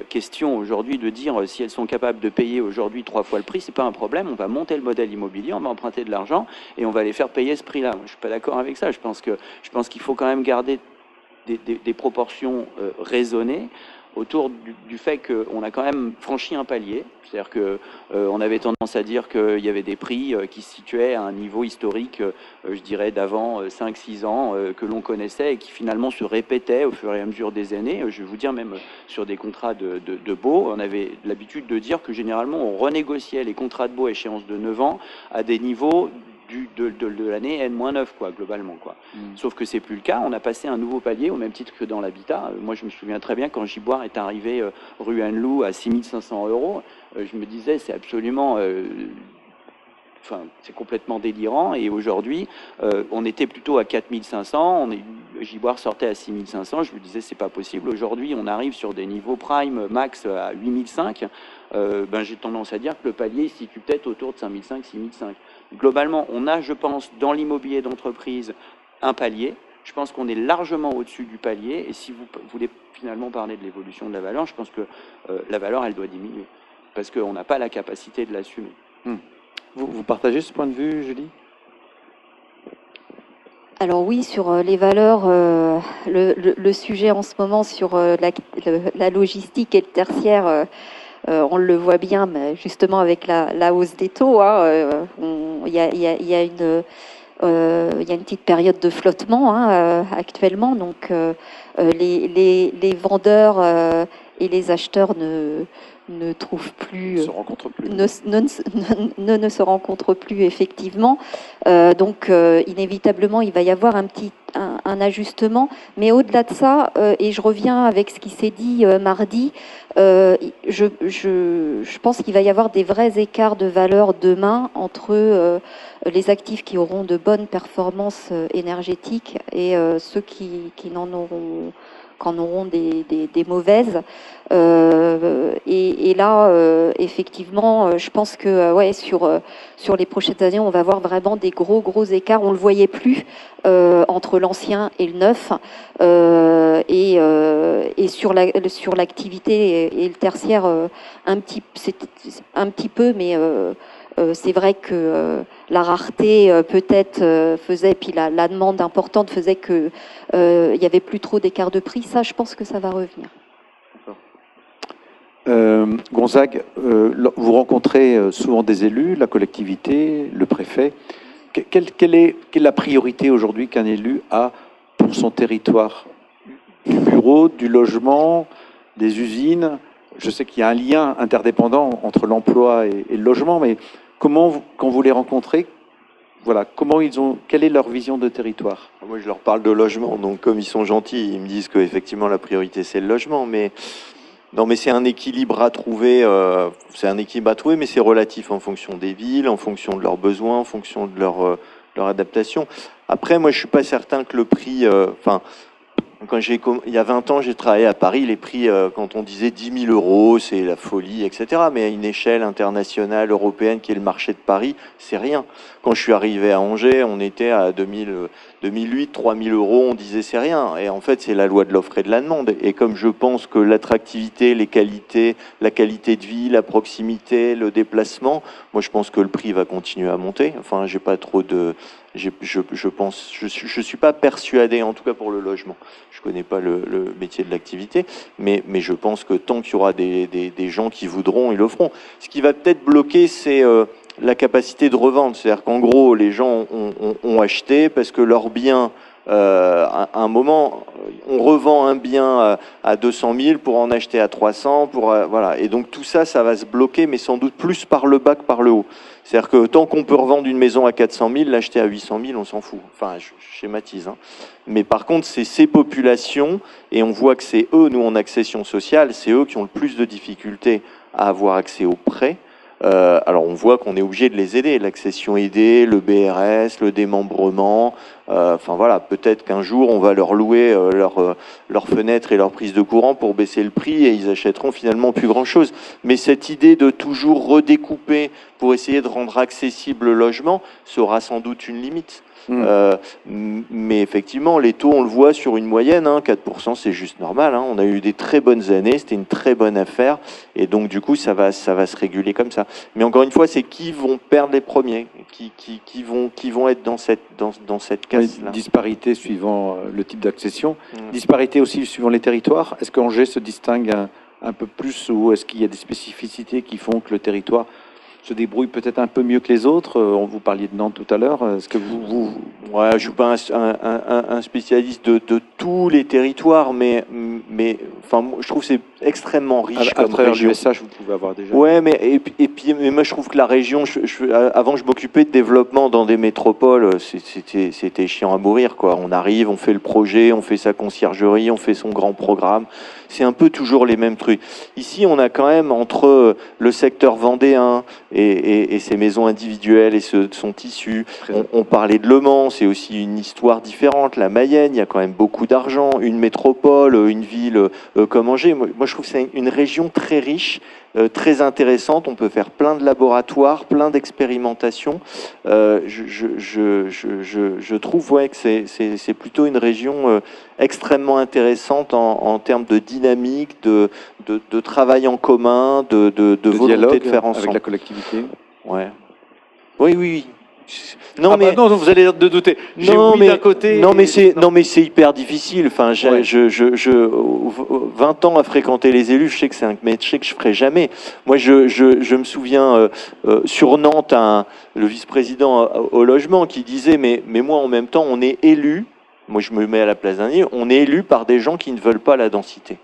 question aujourd'hui de dire si elles sont capables de payer aujourd'hui 3 fois le prix, c'est pas un problème. On va monter le modèle immobilier, on va emprunter de l'argent et on va les faire payer ce prix-là. Moi, je suis pas d'accord avec ça. Je pense qu'il faut quand même garder des proportions raisonnées autour du fait qu'on a quand même franchi un palier. C'est-à-dire qu'on avait tendance à dire qu'il y avait des prix qui se situaient à un niveau historique, je dirais, d'avant 5-6 ans, que l'on connaissait et qui finalement se répétaient au fur et à mesure des années. Je vais vous dire, même sur des contrats de baux, on avait l'habitude de dire que généralement on renégociait les contrats de baux à échéance de 9 ans à des niveaux de l'année N-9, quoi, globalement, quoi. Sauf que c'est plus le cas. On a passé un nouveau palier, au même titre que dans l'habitat. Moi, je me souviens très bien quand Giboire est arrivé rue Anne-Loup à 6 500 €. Je me disais, c'est absolument... Enfin, c'est complètement délirant. Et aujourd'hui, on était plutôt à 4 500. Giboire sortait à 6 500. Je me disais, c'est pas possible. Aujourd'hui, on arrive sur des niveaux prime max à 8 500. J'ai tendance à dire que le palier se situe peut-être autour de 5 500, 6 500. Globalement, on a, je pense, dans l'immobilier d'entreprise, un palier. Je pense qu'on est largement au-dessus du palier. Et si vous voulez finalement parler de l'évolution de la valeur, je pense que la valeur, elle doit diminuer. Parce qu'on n'a pas la capacité de l'assumer. Vous partagez ce point de vue, Julie? Alors oui, sur les valeurs, le sujet en ce moment sur la logistique et le tertiaire, on le voit bien, mais justement avec la hausse des taux, il y a une petite période de flottement actuellement. Donc les vendeurs et les acheteurs ne trouvent plus, Se rencontrent plus. ne se rencontrent plus effectivement. Donc inévitablement, il va y avoir un ajustement. Mais au-delà de ça, et je reviens avec ce qui s'est dit mardi, je pense qu'il va y avoir des vrais écarts de valeur demain entre les actifs qui auront de bonnes performances énergétiques et ceux qui qu'en auront des mauvaises. Et là, effectivement, je pense que sur les prochaines années, on va voir vraiment des gros écarts. On le voyait plus entre l'ancien et le neuf. Et sur l'activité et le tertiaire, un petit peu, mais c'est vrai que la rareté peut-être faisait, puis la demande importante faisait que il y avait plus trop d'écart de prix. Ça, je pense que ça va revenir. Gonzague, vous rencontrez souvent des élus, la collectivité, le préfet. Quelle est la priorité aujourd'hui qu'un élu a pour son territoire? Du bureau, du logement, des usines? Je sais qu'il y a un lien interdépendant entre l'emploi et le logement, mais comment, quand vous les rencontrez, voilà, quelle est leur vision de territoire? Moi, je leur parle de logement, donc comme ils sont gentils, ils me disent qu'effectivement la priorité c'est le logement, mais non, mais c'est un équilibre à trouver. Mais c'est relatif en fonction des villes, en fonction de leurs besoins, en fonction de leur adaptation. Après, moi, je suis pas certain que le prix. Il y a 20 ans, j'ai travaillé à Paris. Les prix, quand on disait 10 000 €, c'est la folie, etc. Mais à une échelle internationale, européenne, qui est le marché de Paris, c'est rien. Quand je suis arrivé à Angers, on était à 2008, 3 000 €, on disait c'est rien. Et en fait, c'est la loi de l'offre et de la demande. Et comme je pense que l'attractivité, la qualité de vie, la proximité, le déplacement, moi, je pense que le prix va continuer à monter. Enfin, j'ai pas trop de... Je suis pas persuadé, en tout cas pour le logement. Je connais pas le métier de l'activité, mais je pense que tant qu'il y aura des gens qui voudront, ils le feront. Ce qui va peut-être bloquer, c'est la capacité de revente. C'est-à-dire qu'en gros, les gens ont acheté parce que leur bien, à un moment, on revend un bien à 200 000 pour en acheter à 300, voilà. Et donc tout ça, ça va se bloquer, mais sans doute plus par le bas que par le haut. C'est-à-dire que tant qu'on peut revendre une maison à 400 000, l'acheter à 800 000, on s'en fout. Enfin, je schématise. Mais par contre, c'est ces populations, et on voit que c'est eux, nous en accession sociale, c'est eux qui ont le plus de difficultés à avoir accès aux prêts. Alors on voit qu'on est obligé de les aider, l'accession aidée, le BRS, le démembrement, enfin voilà, peut-être qu'un jour on va leur louer leurs fenêtres et leur prise de courant pour baisser le prix et ils achèteront finalement plus grand chose. Mais cette idée de toujours redécouper pour essayer de rendre accessible le logement sera sans doute une limite. Mais effectivement, les taux, on le voit sur une moyenne, 4%, c'est juste normal. On a eu des très bonnes années, c'était une très bonne affaire, et donc du coup, ça va se réguler comme ça. Mais encore une fois, c'est qui vont perdre les premiers, qui vont être dans cette casse-là. Disparité suivant le type d'accession, disparité aussi suivant les territoires. Est-ce qu'Angers se distingue un peu plus, ou est-ce qu'il y a des spécificités qui font que le territoire se débrouille peut-être un peu mieux que les autres? Vous parliez de Nantes tout à l'heure. Est-ce que Ouais, je ne suis pas un spécialiste de tous les territoires, mais enfin, je trouve que c'est extrêmement riche à comme travers région. l'USH, vous pouvez avoir déjà. Ouais, mais moi je trouve que la région, avant je m'occupais de développement dans des métropoles, c'était chiant à mourir, quoi. On arrive, on fait le projet, on fait sa conciergerie, on fait son grand programme. C'est un peu toujours les mêmes trucs. Ici, on a quand même, entre le secteur vendéen et ses maisons individuelles et son tissu, on parlait de Le Mans, c'est aussi une histoire différente. La Mayenne, il y a quand même beaucoup d'argent. Une métropole, une ville comme Angers. Moi, je trouve que c'est une région très riche, très intéressante. On peut faire plein de laboratoires, plein d'expérimentations. Je trouve que c'est plutôt une région extrêmement intéressante en termes de dynamique, de travail en commun, de volonté dialogue de faire ensemble. avec la collectivité. Ouais. Oui. Non, vous allez de douter. Non, mais d'un côté. non, mais c'est hyper difficile. Enfin, 20 ans à fréquenter les élus, je sais que c'est un métier que je ferai jamais. Moi, je me souviens sur Nantes, le vice-président au logement qui disait, mais moi, en même temps, on est élu. Moi, je me mets à la place d'un élu. On est élu par des gens qui ne veulent pas la densité.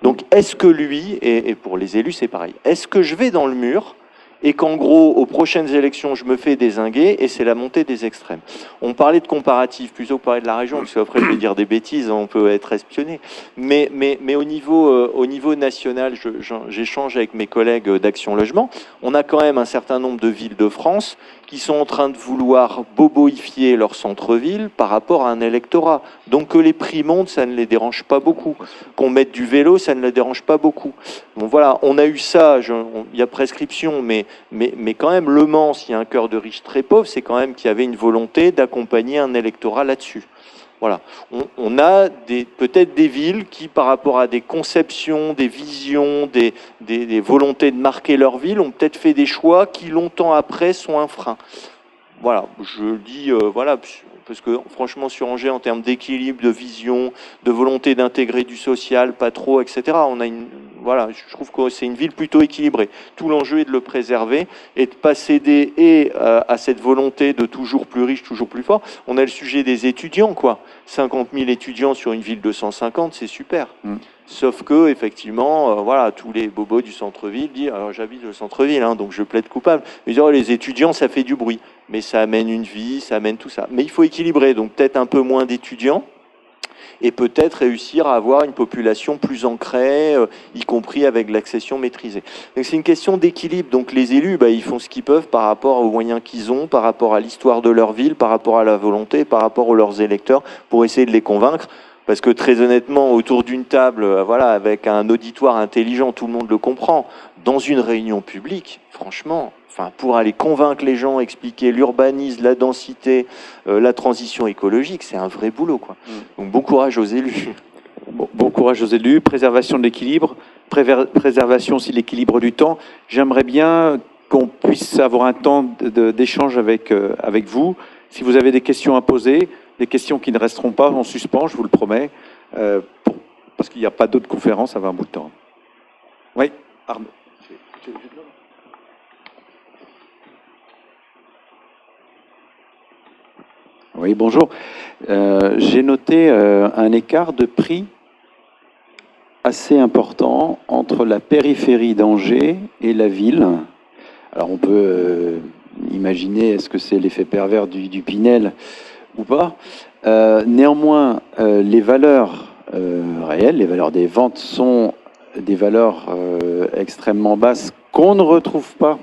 Donc, est-ce que lui, et pour les élus, c'est pareil. Est-ce que je vais dans le mur? Et qu'en gros, aux prochaines élections, je me fais dézinguer, et c'est la montée des extrêmes. On parlait de comparatif, plutôt que parler de la région, parce qu'après, je vais dire des bêtises, on peut être espionné. Mais au niveau national, j'échange avec mes collègues d'Action Logement, on a quand même un certain nombre de villes de France qui sont en train de vouloir boboifier leur centre-ville par rapport à un électorat. Donc que les prix montent, ça ne les dérange pas beaucoup. Qu'on mette du vélo, ça ne les dérange pas beaucoup. Bon voilà, on a eu ça, il y a prescription, mais quand même, Le Mans, s'il y a un cœur de riche très pauvre, c'est quand même qu'il y avait une volonté d'accompagner un électorat là-dessus. Voilà. On a peut-être des villes qui, par rapport à des conceptions, des visions, des volontés de marquer leur ville, ont peut-être fait des choix qui, longtemps après, sont un frein. Voilà, je le dis, parce que franchement, sur Angers, en termes d'équilibre, de vision, de volonté d'intégrer du social, pas trop, etc., je trouve que c'est une ville plutôt équilibrée. Tout l'enjeu est de le préserver et de ne pas céder à cette volonté de toujours plus riche, toujours plus fort. On a le sujet des étudiants, quoi. 50 000 étudiants sur une ville de 150, c'est super. Sauf que, effectivement, tous les bobos du centre-ville disent, alors j'habite le centre-ville, donc je plaide coupable, mais les étudiants, ça fait du bruit. Mais ça amène une vie, ça amène tout ça. Mais il faut équilibrer, donc peut-être un peu moins d'étudiants, et peut-être réussir à avoir une population plus ancrée, y compris avec l'accession maîtrisée. Donc c'est une question d'équilibre. Donc les élus, ils font ce qu'ils peuvent par rapport aux moyens qu'ils ont, par rapport à l'histoire de leur ville, par rapport à la volonté, par rapport à leurs électeurs, pour essayer de les convaincre. Parce que très honnêtement, autour d'une table, avec un auditoire intelligent, tout le monde le comprend. Dans une réunion publique, franchement, pour aller convaincre les gens, expliquer l'urbanisme, la densité, la transition écologique, c'est un vrai boulot, quoi. Donc bon courage aux élus. Bon courage aux élus, préservation de l'équilibre, préservation aussi de l'équilibre du temps. J'aimerais bien qu'on puisse avoir un temps d'échange avec vous. Si vous avez des questions à poser, des questions qui ne resteront pas en suspens, je vous le promets, parce qu'il n'y a pas d'autres conférences avant un bout de temps. Oui, Arnaud. Oui, bonjour. J'ai noté un écart de prix assez important entre la périphérie d'Angers et la ville. Alors on peut imaginer, est-ce que c'est l'effet pervers du Pinel ou pas. Néanmoins, les valeurs réelles, les valeurs des ventes sont des valeurs extrêmement basses qu'on ne retrouve pas.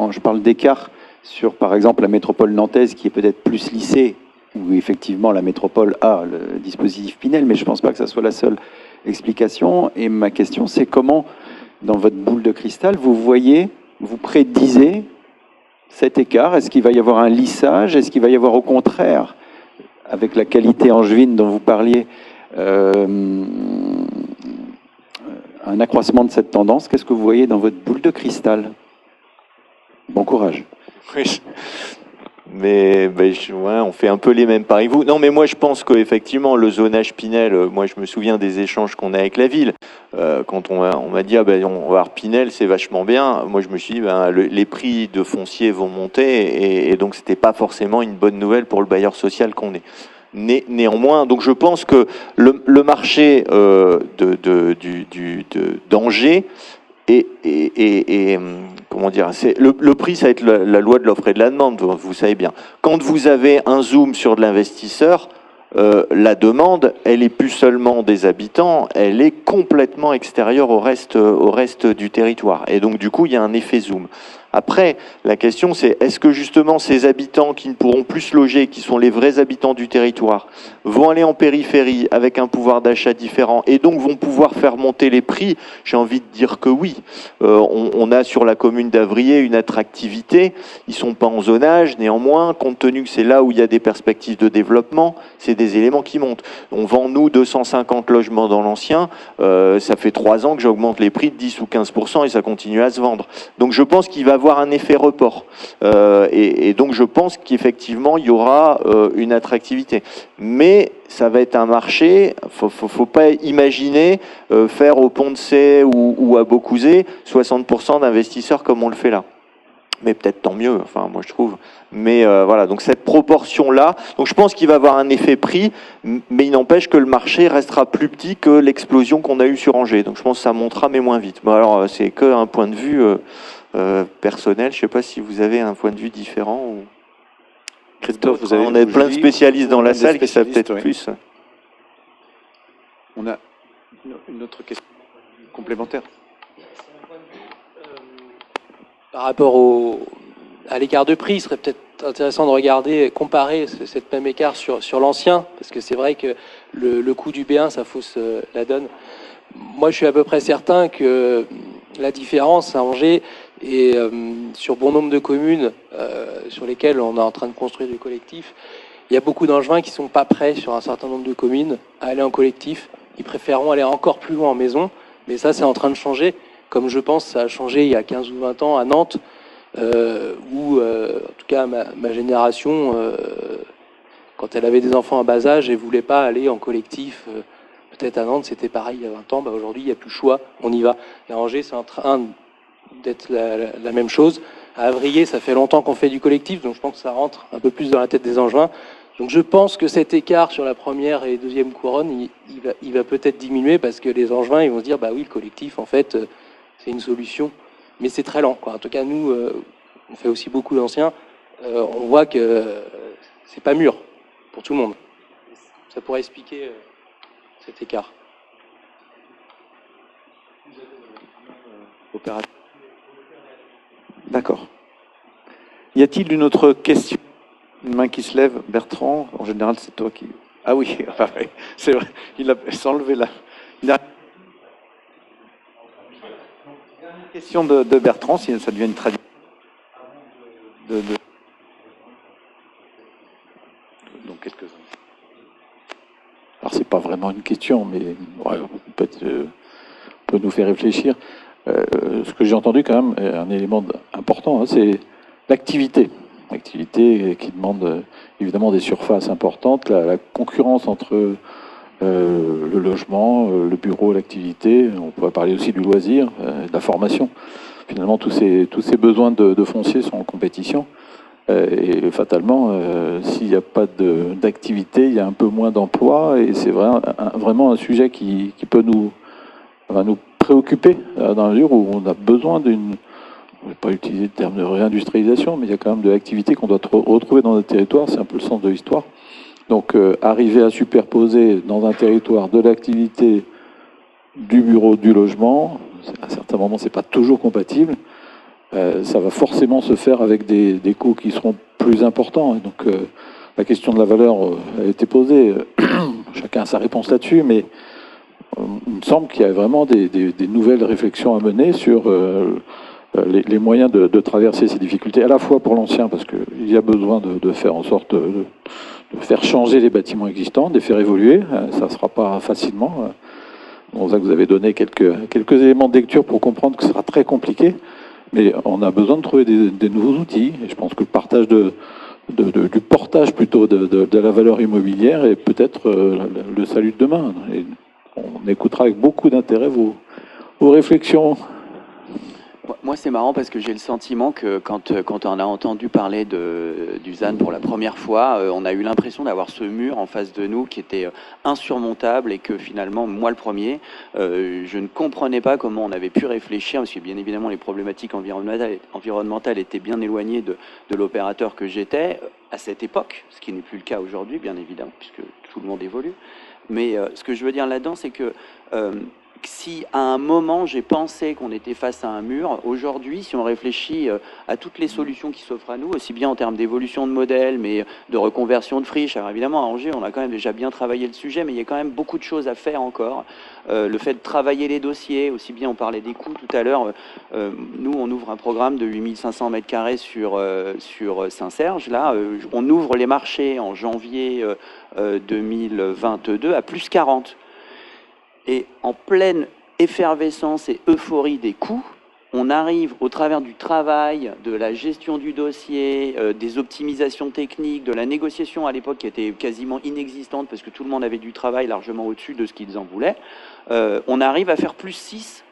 Je parle d'écart sur, par exemple, la métropole nantaise qui est peut-être plus lissée, où effectivement la métropole a le dispositif Pinel, mais je ne pense pas que ça soit la seule explication. Et ma question, c'est comment, dans votre boule de cristal, vous prédisez cet écart? Est-ce qu'il va y avoir un lissage? Est-ce qu'il va y avoir au contraire, avec la qualité angevine dont vous parliez, un accroissement de cette tendance? Qu'est-ce que vous voyez dans votre boule de cristal? Bon courage. Oui. Mais ouais, on fait un peu les mêmes paris que vous. Non, mais moi je pense qu'effectivement le zonage Pinel, moi je me souviens des échanges qu'on a avec la ville. Quand on m'a dit on va avoir Pinel, c'est vachement bien. Moi je me suis dit les prix de foncier vont monter et donc c'était pas forcément une bonne nouvelle pour le bailleur social qu'on est. Néanmoins, donc je pense que le marché d'Angers et comment dire, le prix, ça va être la loi de l'offre et de la demande, vous savez bien. Quand vous avez un zoom sur de l'investisseur, la demande, elle est plus seulement des habitants, elle est complètement extérieure au reste du territoire. Et donc, du coup, il y a un effet zoom. Après, la question, c'est est-ce que justement ces habitants qui ne pourront plus se loger, qui sont les vrais habitants du territoire, vont aller en périphérie avec un pouvoir d'achat différent et donc vont pouvoir faire monter les prix? J'ai envie de dire que oui. On a sur la commune d'Avrier une attractivité. Ils sont pas en zonage, néanmoins, compte tenu que c'est là où il y a des perspectives de développement, c'est des éléments qui montent. On vend, nous, 250 logements dans l'ancien. Ça fait 3 ans que j'augmente les prix de 10 ou 15% et ça continue à se vendre. Donc je pense qu'il va avoir un effet report. Et donc je pense qu'effectivement, il y aura une attractivité. Mais ça va être un marché, faut pas imaginer faire au Pont de Cé ou à Beaucouzé 60% d'investisseurs comme on le fait là. Mais peut-être tant mieux, enfin moi je trouve. Mais voilà, donc cette proportion-là, donc je pense qu'il va avoir un effet prix, mais il n'empêche que le marché restera plus petit que l'explosion qu'on a eue sur Angers. Donc je pense que ça montera, mais moins vite. Bon, alors c'est qu'un point de vue personnel, je ne sais pas si vous avez un point de vue différent. Ou... Christophe, on a plein de spécialistes dans la salle qui savent peut-être plus. On a une autre question complémentaire. Par rapport à l'écart de prix, il serait peut-être intéressant de regarder, comparer cette même écart sur l'ancien, parce que c'est vrai que le coût du B1, ça fausse la donne. Moi, je suis à peu près certain que la différence à Angers et sur bon nombre de communes sur lesquelles on est en train de construire du collectif, il y a beaucoup d'Angevins qui ne sont pas prêts sur un certain nombre de communes à aller en collectif. Ils préféreront aller encore plus loin en maison, mais ça, c'est en train de changer. Comme je pense ça a changé il y a 15 ou 20 ans à Nantes, où, en tout cas, ma génération, quand elle avait des enfants à bas âge, elle ne voulait pas aller en collectif. Peut-être à Nantes, c'était pareil il y a 20 ans. Aujourd'hui, il n'y a plus le choix, on y va. Et à Angers, c'est en train d'être la même chose. À Avrier, ça fait longtemps qu'on fait du collectif, donc je pense que ça rentre un peu plus dans la tête des Angevins. Donc je pense que cet écart sur la première et deuxième couronne, il va peut-être diminuer parce que les Angevins, ils vont se dire, bah oui, le collectif, en fait, c'est une solution. Mais c'est très lent, quoi. En tout cas, nous, on fait aussi beaucoup d'anciens. On voit que c'est pas mûr pour tout le monde. Ça pourrait expliquer cet écart. D'accord. Y a-t-il une autre question? Une main qui se lève, Bertrand. En général, c'est toi qui... Ah oui, c'est vrai. Il a s'enlevé là. Une question de Bertrand, si ça devient une tradition. Donc quelques-uns. Alors c'est pas vraiment une question, mais ouais, peut-être peut nous faire réfléchir. Ce que j'ai entendu quand même, un élément important, hein, c'est l'activité. L'activité qui demande évidemment des surfaces importantes, la concurrence entre le logement, le bureau, l'activité. On pourrait parler aussi du loisir, de la formation. Finalement, tous ces besoins de foncier sont en compétition. Et fatalement, s'il n'y a pas d'activité, il y a un peu moins d'emploi. Et c'est vraiment un sujet qui peut nous préoccuper dans la mesure où on a besoin d'une... Je ne vais pas utiliser le terme de réindustrialisation, mais il y a quand même de l'activité qu'on doit retrouver dans notre territoire. C'est un peu le sens de l'histoire. Donc, arriver à superposer dans un territoire de l'activité, du bureau, du logement, à certains moments, c'est pas toujours compatible. Ça va forcément se faire avec des coûts qui seront plus importants. Et donc, la question de la valeur a été posée. Chacun a sa réponse là-dessus, mais il me semble qu'il y a vraiment des nouvelles réflexions à mener sur les moyens de traverser ces difficultés, à la fois pour l'ancien, parce qu'il y a besoin de faire en sorte de faire changer les bâtiments existants, de les faire évoluer. Ça ne sera pas facilement. C'est pour ça que vous avez donné quelques éléments de lecture pour comprendre que ce sera très compliqué. Mais on a besoin de trouver des nouveaux outils. Et je pense que le partage du portage plutôt de la valeur immobilière est peut-être le salut de demain. Et on écoutera avec beaucoup d'intérêt vos réflexions. Moi, c'est marrant parce que j'ai le sentiment que quand on a entendu parler du ZAN pour la première fois, on a eu l'impression d'avoir ce mur en face de nous qui était insurmontable et que finalement, moi le premier, je ne comprenais pas comment on avait pu réfléchir, parce que bien évidemment les problématiques environnementales étaient bien éloignées de l'opérateur que j'étais à cette époque, ce qui n'est plus le cas aujourd'hui, bien évidemment, puisque tout le monde évolue. Mais ce que je veux dire là-dedans, c'est que si à un moment j'ai pensé qu'on était face à un mur, aujourd'hui, si on réfléchit à toutes les solutions qui s'offrent à nous, aussi bien en termes d'évolution de modèle, mais de reconversion de friches, alors évidemment à Angers, on a quand même déjà bien travaillé le sujet, mais il y a quand même beaucoup de choses à faire encore. Le fait de travailler les dossiers, aussi bien on parlait des coûts tout à l'heure, nous on ouvre un programme de 8500 m² sur Saint-Serge, là on ouvre les marchés en janvier 2022 à plus 40. Et en pleine effervescence et euphorie des coûts, on arrive au travers du travail, de la gestion du dossier, des optimisations techniques, de la négociation à l'époque qui était quasiment inexistante parce que tout le monde avait du travail largement au-dessus de ce qu'ils en voulaient, on arrive à faire plus 6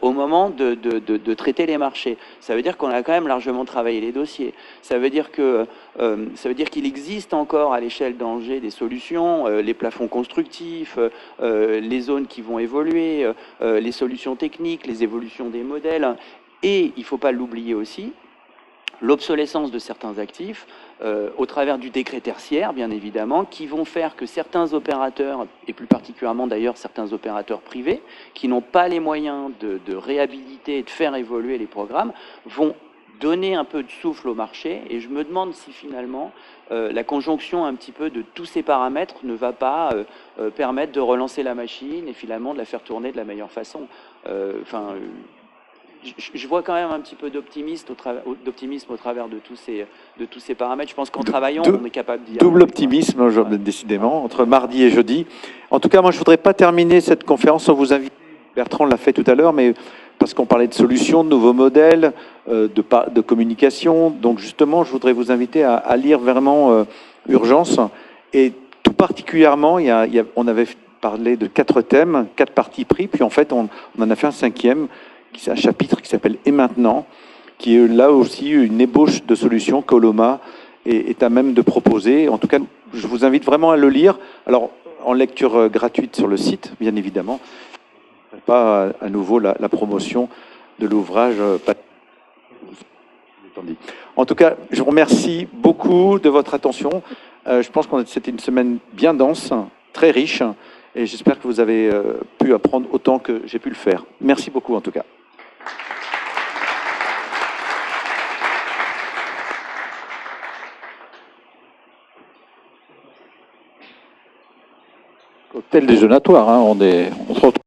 au moment de traiter les marchés. Ça veut dire qu'on a quand même largement travaillé les dossiers. Ça veut dire qu'il existe encore à l'échelle d'Angers des solutions, les plafonds constructifs, les zones qui vont évoluer, les solutions techniques, les évolutions des modèles. Et il ne faut pas l'oublier aussi, l'obsolescence de certains actifs au travers du décret tertiaire, bien évidemment, qui vont faire que certains opérateurs, et plus particulièrement d'ailleurs certains opérateurs privés, qui n'ont pas les moyens de réhabiliter et de faire évoluer les programmes, vont donner un peu de souffle au marché. Et je me demande si finalement la conjonction un petit peu de tous ces paramètres ne va pas permettre de relancer la machine et finalement de la faire tourner de la meilleure façon. Je vois quand même un petit peu d'optimisme au travers de tous ces paramètres. Je pense qu'en travaillant, on est capable d'y arriver. Double optimisme, décidément, entre mardi et jeudi. En tout cas, moi, je ne voudrais pas terminer cette conférence sans vous inviter. Bertrand l'a fait tout à l'heure, mais parce qu'on parlait de solutions, de nouveaux modèles, de communication. Donc, justement, je voudrais vous inviter à lire vraiment Urgence. Et tout particulièrement, on avait parlé de 4 thèmes, 4 parties pris, puis en fait, on en a fait un 5e. C'est un chapitre qui s'appelle « Et maintenant », qui est là aussi une ébauche de solutions qu'Oloma est à même de proposer. En tout cas, je vous invite vraiment à le lire. Alors, en lecture gratuite sur le site, bien évidemment. Pas à nouveau la promotion de l'ouvrage. En tout cas, je vous remercie beaucoup de votre attention. Je pense que c'était une semaine bien dense, très riche, et j'espère que vous avez pu apprendre autant que j'ai pu le faire. Merci beaucoup en tout cas. Cocktail déjeunatoire, hein, on se retrouve.